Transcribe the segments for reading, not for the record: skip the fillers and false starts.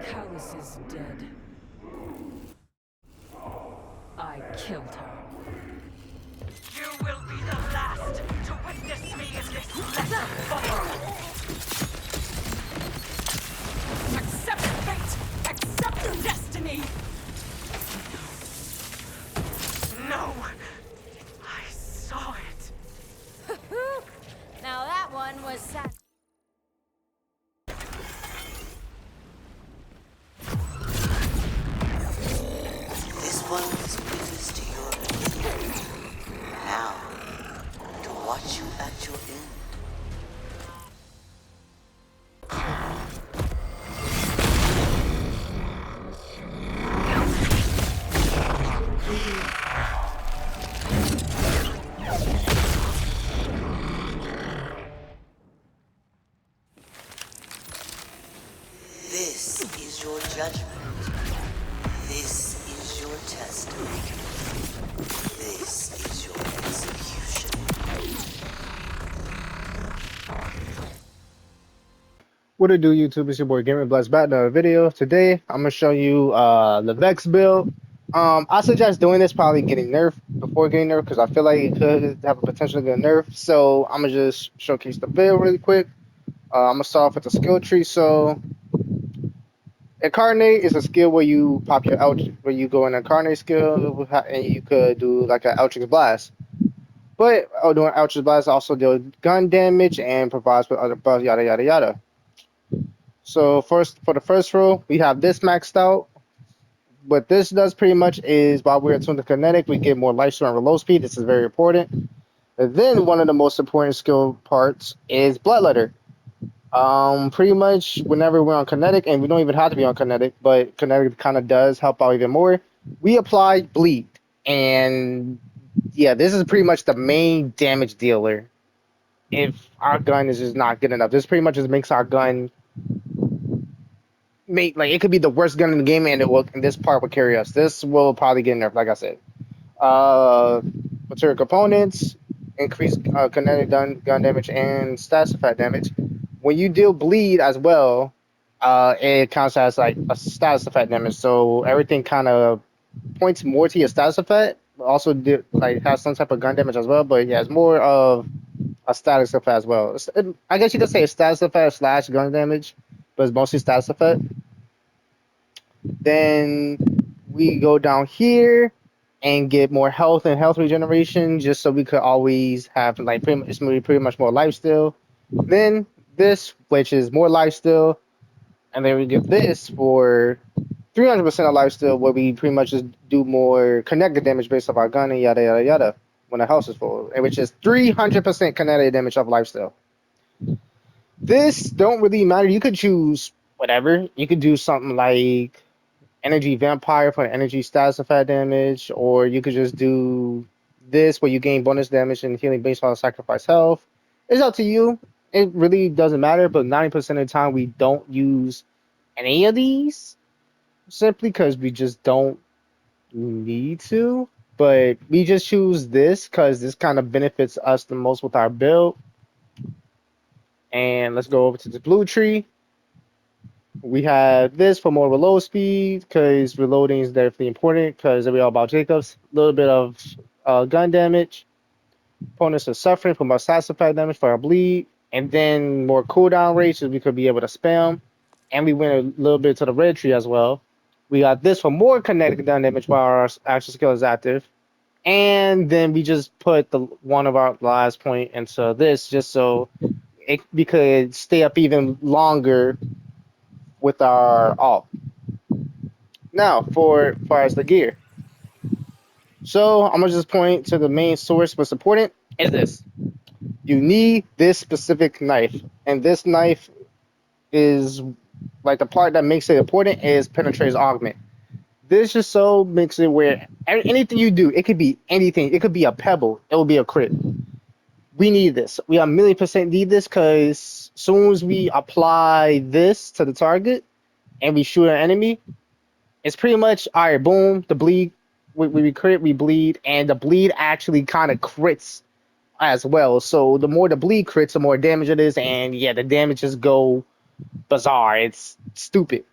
Callus is dead. I killed her. You will be the last to witness me in this lesser form! Accept fate! Accept your destiny! No! I saw it! Now that one was sad. This one is witness to your beginning. Now, to watch you at your end. This is your judgment. This is your testament. This is your execution. What it do, YouTube? It's your boy Gamer Blast back another video. Today I'm gonna show you the Vex build. I suggest doing this probably getting Nerf before getting Nerf because I feel like it could have a potential to get Nerf. So I'm gonna just showcase the build really quick. I'm gonna start off with the skill tree. So Incarnate is a skill where you pop your where you go in Incarnate skill and you could do like an Eldritch Blast. But doing Eldritch Blast also deals gun damage and provides with other buffs, yada yada yada. So first, for the first row, we have this maxed out. What this does pretty much is while we're attuned to kinetic, we get more lifesteal and reload speed. This is very important. And then one of the most important skill parts is Bloodletter. Pretty much whenever we're on kinetic, and we don't even have to be on kinetic, but kinetic kind of does help out even more. We apply bleed, and yeah, this is pretty much the main damage dealer. If our gun is just not good enough, this pretty much just makes our gun like it could be the worst gun in the game, and it will. And this part will carry us. This will probably get nerfed, like I said. Material components increase kinetic gun damage and stats effect damage. When you deal bleed as well, it counts as like a status effect damage. So everything kind of points more to your status effect. But also, like has some type of gun damage as well. But yeah, it's more of a status effect as well. I guess you could say a status effect slash gun damage, but it's mostly status effect. Then we go down here and get more health and health regeneration, just so we could always have like it's gonna be pretty much more lifesteal. Then this, which is more lifesteal, and then we get this for 300% of lifesteal, where we pretty much just do more kinetic damage based off our gun and yada yada yada when the house is full, and which is 300% kinetic damage of lifesteal. This don't really matter. You could choose whatever. You could do something like energy vampire for energy status effect damage, or you could just do this where you gain bonus damage and healing based on sacrifice health. It's up to you. It really doesn't matter, but 90% of the time we don't use any of these simply because we just don't need to. But we just choose this because this kind of benefits us the most with our build. And let's go over to the blue tree. We have this for more reload speed because reloading is definitely important because we all about Jacobs. A little bit of gun damage. Opponents are suffering from our stats effect damage for our bleed. And then more cooldown rates so we could be able to spam. And we went a little bit to the red tree as well. We got this for more kinetic gun damage while our action skill is active. And then we just put one of our last point into this just so we could stay up even longer with our alt. Now, for far as the gear. So, I'm going to just point to the main source what's important is this. You need this specific knife. And this knife is, like the part that makes it important is Penetrator's Augment. This just so makes it where anything you do, it could be anything. It could be a pebble. It will be a crit. We need this. We 1,000,000% need this because as soon as we apply this to the target and we shoot an enemy, it's pretty much, all right, boom, the bleed, we crit, we bleed, and the bleed actually kind of crits as well. So the more the bleed crits, the more damage it is, and yeah, the damages go bizarre. It's stupid.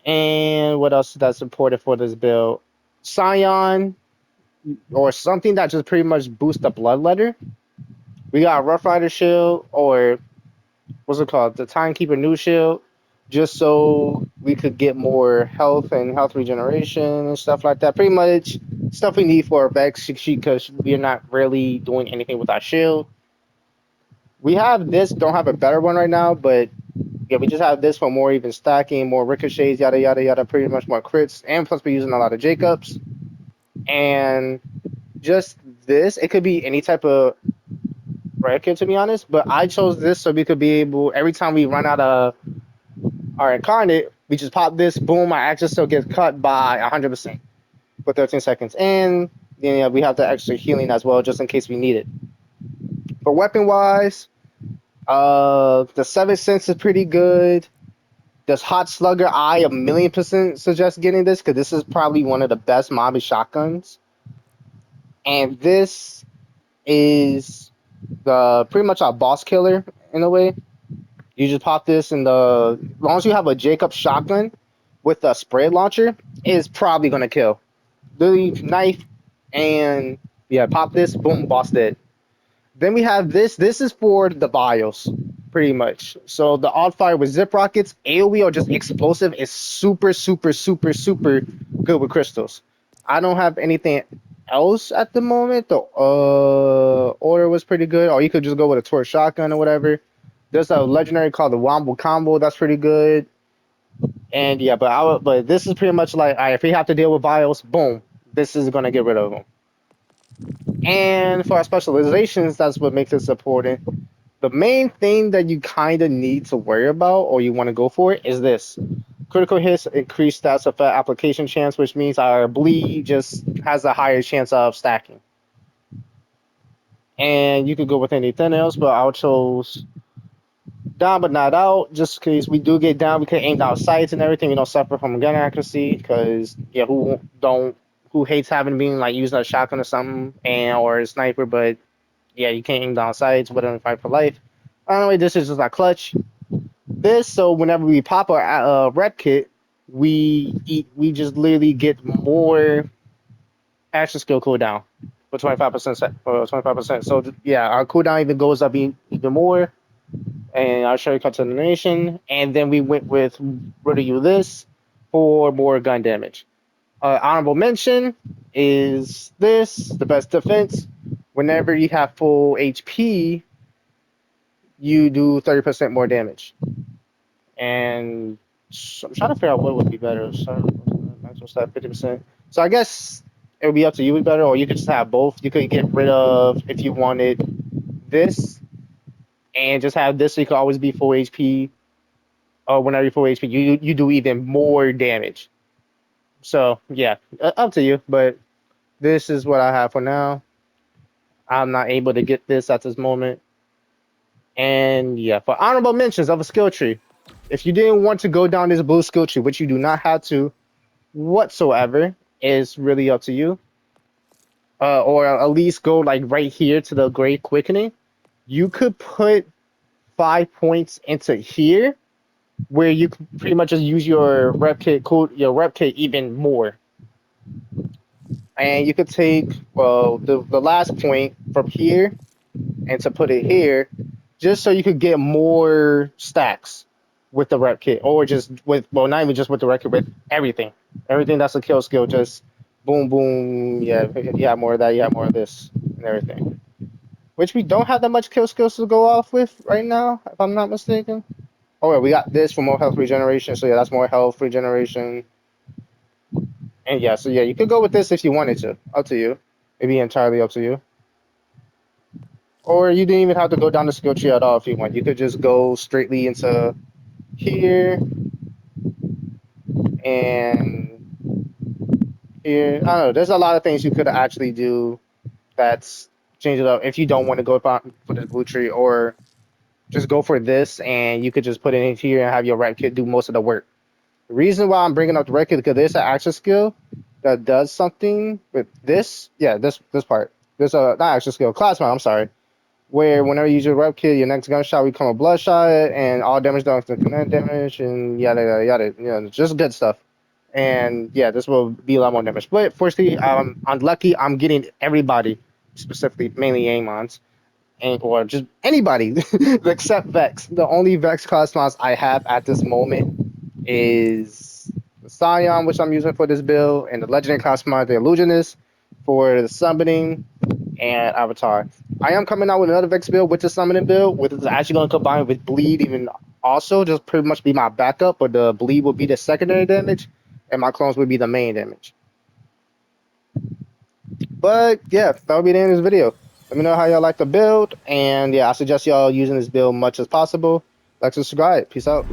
And what else that's important for this build? Scion or something that just pretty much boosts the bloodletter. We got Rough Rider Shield or what's it called? The Timekeeper New Shield, just so we could get more health and health regeneration and stuff like that. Pretty much stuff we need for our Vex because we're not really doing anything with our shield. We have this, don't have a better one right now, but yeah, we just have this for more even stacking, more ricochets, yada yada yada, pretty much more crits, and plus we're using a lot of Jacobs. And just this, it could be any type of record to be honest, but I chose this so we could be able every time we run out of our incarnate, we just pop this, boom, our action still gets cut by 100% for 13 seconds. And then yeah, we have the extra healing as well, just in case we need it. For weapon wise, the 7th Sense is pretty good. Does Hot Slugger I 1,000,000% suggest getting this? Because this is probably one of the best mobby shotguns. And this is the pretty much a boss killer in a way. You just pop this in the as long as you have a Jacob shotgun with a spray launcher, it's probably gonna kill. Literally knife and yeah, pop this, boom, boss dead. Then we have this. This is for the bios, pretty much. So the odd fire with zip rockets, AoE or just explosive is super, super, super, super good with crystals. I don't have anything else at the moment. The order was pretty good, or you could just go with a torch shotgun or whatever. There's a legendary called the Wombo Combo that's pretty good. And yeah, but this is pretty much like, all right, if we have to deal with bios, boom, this is gonna get rid of them. And for our specializations, that's what makes this important. The main thing that you kind of need to worry about or you want to go for is this. Critical hits increase stats of application chance, which means our bleed just has a higher chance of stacking. And you could go with anything else, but I chose down but not out, just in case we do get down, we can aim down sights and everything. We don't suffer from gun accuracy, because yeah, who hates having been like using a shotgun or something and or a sniper, but yeah, you can't aim down sights, but in fight for life. Anyway, this is just our clutch. This, so whenever we pop our rep kit, we just literally get more action skill cooldown for 25%. For 25%. So yeah, our cooldown even goes up even more. And I'll show you continuation. And then we went with Rid of You This for more gun damage. Honorable mention is this, the best defense. Whenever you have full HP, you do 30% more damage. And I'm trying to figure out what would be better. So, maximum stat 50%. So I guess it would be up to you better, or you could just have both. You could get rid of, if you wanted, this, and just have this so you could always be full HP. Or whenever you're full HP, you do even more damage. So yeah, up to you. But this is what I have for now. I'm not able to get this at this moment. And yeah, for honorable mentions of a skill tree, if you didn't want to go down this blue skill tree, which you do not have to whatsoever, is really up to you. Or at least go like right here to the gray quickening. You could put 5 points into here, where you can pretty much just use your rep kit even more. And you could take the last point from here and to put it here, just so you could get more stacks with the rep kit, or just with, well, not even just with the rep kit, with everything that's a kill skill, just boom boom. Yeah, you have more of that, you have more of this and everything, which we don't have that much kill skills to go off with right now, if I'm not mistaken. Oh yeah, we got this for more health regeneration, so yeah, that's more health regeneration. And yeah, so yeah, you could go with this if you wanted to. Up to you. It'd be entirely up to you. Or you didn't even have to go down the skill tree at all if you want. You could just go straightly into here and here. I don't know. There's a lot of things you could actually do that's change it up if you don't want to go for the blue tree, or just go for this and you could just put it in here and have your right kit do most of the work. The reason why I'm bringing up the right kit is because there's an action skill that does something with this. Yeah, this part. There's a not action skill, class mount. I'm sorry. where whenever you use your rep kit, your next gunshot will become a bloodshot, and all damage done to kinetic damage, and yada yada yada. You know, just good stuff. And yeah, this will be a lot more damage. But fortunately, I'm lucky. I'm getting everybody, specifically mainly Amons, and or just anybody except Vex. The only Vex cosmos I have at this moment is the Scion, which I'm using for this build, and the Legendary Cosmos, the Illusionist, for the summoning and Avatar. I am coming out with another Vex build with the summoning build, which is actually going to combine with Bleed even also, just pretty much be my backup, but the Bleed will be the secondary damage, and my clones would be the main damage. But yeah, that would be the end of this video. Let me know how y'all like the build, and yeah, I suggest y'all using this build much as possible. Like, subscribe. Peace out.